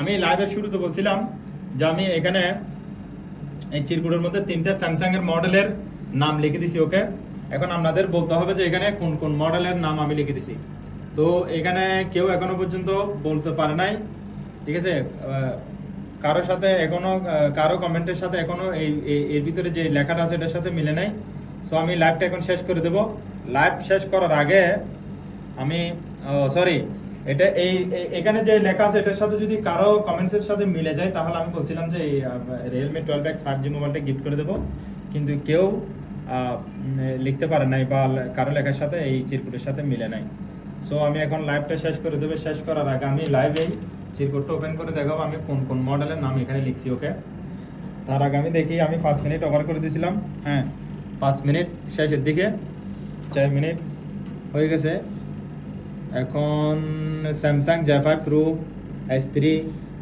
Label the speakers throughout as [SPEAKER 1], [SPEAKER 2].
[SPEAKER 1] আমি লাইভের শুরুতে বলছিলাম যে আমি এখানে এই চিরকুটের মধ্যে 3টা স্যামসাং এর মডেলের নাম লিখে দিছি। ওকে, এখন আপনাদের বলতে হবে যে এখানে কোন কোন মডেলের নাম আমি লিখে দিছি। তো এখানে কেউ এখনো পর্যন্ত বলতে পারে নাই, ঠিক আছে? কারোর সাথে এখনো কারো কমেন্টের সাথে এখনো এর ভিতরে যে লেখাটা আছে এটার সাথে মিলে নাই। সো আমি লাইভটা এখন শেষ করে দেব। লাইভ শেষ করার আগে আমি সরি, এটা এখানে যে লেখা আছে এটার সাথে যদি কারো কমেন্টসের সাথে মিলে যায় তাহলে আমি বলছিলাম যে এই Realme 12X 5G মোবাইলটা গিফট করে দেবো, কিন্তু কেউ লিখতে পারে নাই বা কারো লেখার সাথে এই চিরকুটের সাথে মিলে নাই। সো আমি এখন লাইভটা শেষ করে দেবো। শেষ করার আগে আমি লাইভেই চিরকুটটা ওপেন করে দেখাবো আমি কোন কোন মডেলের নাম এখানে লিখছি। ওকে, তার আগে আমি দেখি আমি 5 মিনিট ওভার করে দিয়েছিলাম। হ্যাঁ, 5 মিনিট শেষের দিকে, 4 মিনিট হয়ে গেছে। এখন স্যামসাং J5 Pro S3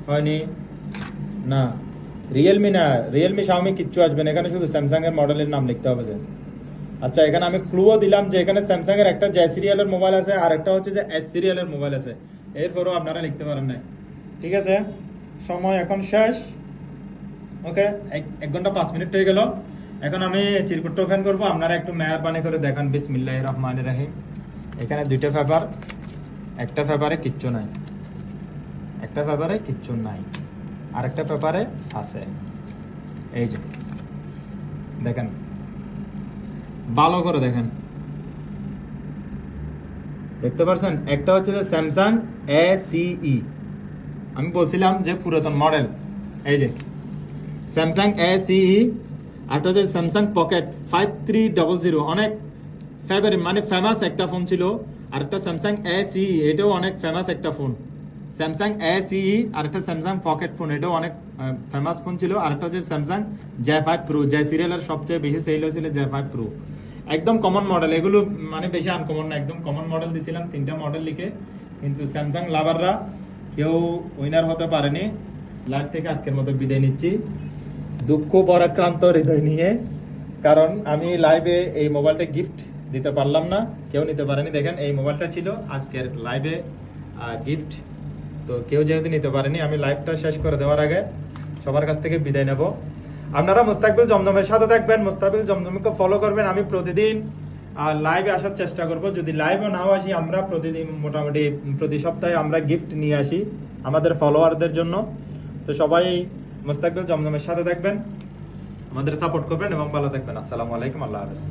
[SPEAKER 1] হয়নি, না রিয়েলমি না, রিয়েলমি Xiaomi কিচ্ছু আসবে না, এখানে শুধু স্যামসাং এর মডেলের নাম লিখতে হবে। আচ্ছা, এখানে আমি ক্লুও দিলাম যে এখানে স্যামসাং এর একটা J সিরিয়ালের মোবাইল আছে আর একটা হচ্ছে যে S সিরিয়ালের মোবাইল আছে, এরপরও আপনারা লিখতে পারেন না। ঠিক আছে, সময় এখন শেষ। ওকে, 1 ঘন্টা 5 মিনিট হয়ে গেল। এখন আমি চিরকুটটা ওপেন করবো, আপনারা একটু মেহরবানি করে দেখান। বিসমিল্লাহির রহমানির রহিম। এখানে 2টা পেপার, একটা পেপারে কিচ্ছু নাই, একটা পেপারে কিচ্ছু নাই, আরেকটা পেপারে আছে। এই যে দেখেন, ভালো করে দেখেন, দেখতে পাচ্ছেন? একটা হচ্ছে যে স্যামসাং ACE, আমি বলছিলাম যে পুরাতন মডেল। এই যে স্যামসাং ACE, আর হচ্ছে স্যামসাং পকেট 5300, অনেক ফেভারিট মানে ফেমাস একটা ফোন ছিল। আর একটা স্যামসাং ACE, এটাও অনেক ফেমাস একটা ফোন। স্যামসাং ACE আর একটা স্যামসাং পকেট ফোন, এটাও অনেক ফেমাস ফোন ছিল। আর একটা হচ্ছে স্যামসাং J5 Pro, J সিরিয়ালের সবচেয়ে বেশি সেল হয়েছিল J5 Pro। একদম কমন মডেল, এগুলো মানে বেশি আনকমন না, একদম কমন মডেল দিছিলাম 3টা মডেল লিখে, কিন্তু স্যামসাং লাভাররা কেউ উইনার হতে পারেনি। লাইভ থেকে আজকের মতো বিদায় নিচ্ছি দুঃখ পরাক্রান্ত হৃদয় নিয়ে, কারণ আমি লাইভে এই মোবাইলটা গিফট দিতে পারলাম না, কেউ নিতে পারেনি। দেখেন, এই মোবাইলটা ছিল আজকের লাইভে গিফট, তো কেউ যেহেতু নিতে পারেনি, আমি লাইভটা শেষ করে দেওয়ার আগে সবার কাছ থেকে বিদায় নেব। আপনারা মুস্তাকবিল জমজমের সাথে থাকবেন, মুস্তাকবিল জমজমকে ফলো করবেন। আমি প্রতিদিন লাইভে আসার চেষ্টা করব, যদি লাইভে নাও আসি আমরা প্রতিদিন মোটামুটি প্রতি সপ্তাহে আমরা গিফট নিয়ে আসি আমাদের ফলোয়ারদের জন্য। তো সবাই মুস্তাকবিল জমজমের সাথে থাকবেন, আমাদের সাপোর্ট করবেন এবং ভালো থাকবেন। আসসালামু আলাইকুম, আল্লাহ হাফেজ।